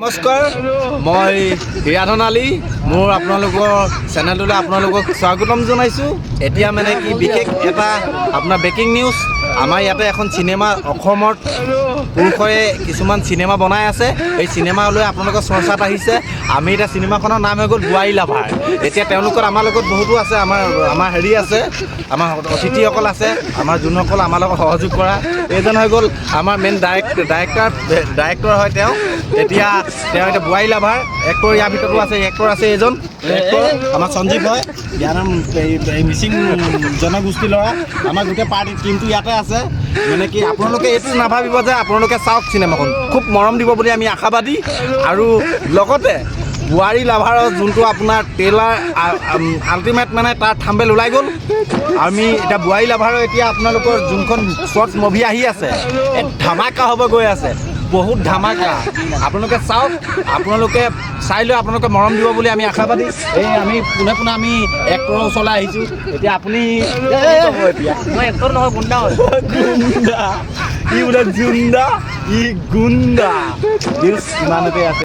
নমস্কাৰ, মই হিৰাধন আলী। মোৰ আপোনালোকৰ চেনেলটোলৈ আপোনালোকক স্বাগতম জনাইছোঁ। এতিয়া মানে কি বিশেষ এটা আপোনাৰ ব্ৰেকিং নিউজ। আমাৰ ইয়াতে এখন চিনেমা অসমত পুৰুষৰে কিছুমান চিনেমা বনাই আছে। এই চিনেমালৈ আপোনালোকৰ চৰ্চাত আহিছে। আমি এতিয়া চিনেমাখনৰ নাম হৈ গ'ল বোৱাৰী লাভাৰ। এতিয়া তেওঁলোকৰ আমাৰ লগত বহুতো আছে, আমাৰ হেৰি আছে, আমাৰ অতিথিসকল আছে, আমাৰ যোনসকল আমাৰ লগত সহযোগ কৰা। এইজন হৈ গ'ল আমাৰ মেইন ডাইৰেক্টৰ হয় তেওঁ। এতিয়া বোৱাৰী লাভাৰ এক্টৰ, ইয়াৰ ভিতৰতো আছে এক্টৰ আছে এজন এক্টৰ আমাৰ সঞ্জীৱ হয়, ইয়াৰ নাম মিচিং জনগোষ্ঠীৰ ল'ৰা। আমাৰ গোটেই পাৰ্টি টিমটো ইয়াতে আছে। মানে কি আপোনালোকে এইটো নাভাবিব যে আপোনালোকে চাওক চিনেমাখন, খুব মৰম দিব বুলি আমি আশাবাদী। আৰু লগতে বোৱাৰী লাভাৰৰ যোনটো আপোনাৰ ট্ৰেইলাৰ আল্টিমেট মানে তাৰ থাম্বেল ওলাই গ'ল। আমি এতিয়া বোৱাৰী লাভাৰৰ এতিয়া আপোনালোকৰ যোনখন শ্বৰ্টছ মুভি আহি আছে, ধামাকা হ'ব গৈ আছে, বহুত ধামাকা। আপোনালোকে চাওক, আপোনালোকে চাই লৈ আপোনালোকে মৰম দিব বুলি আমি আশাবাদী। এই আমি পোনে পোনে আমি এক্টৰৰ ওচৰলৈ আহিছোঁ। এতিয়া আপুনি এতিয়া মই এক্টৰ নহয়, গুণ্ডা হয়। গুণ্ডা ই বোলে জুণ্ডা ই গুণ্ডা নিউজ ইমানতে আছে।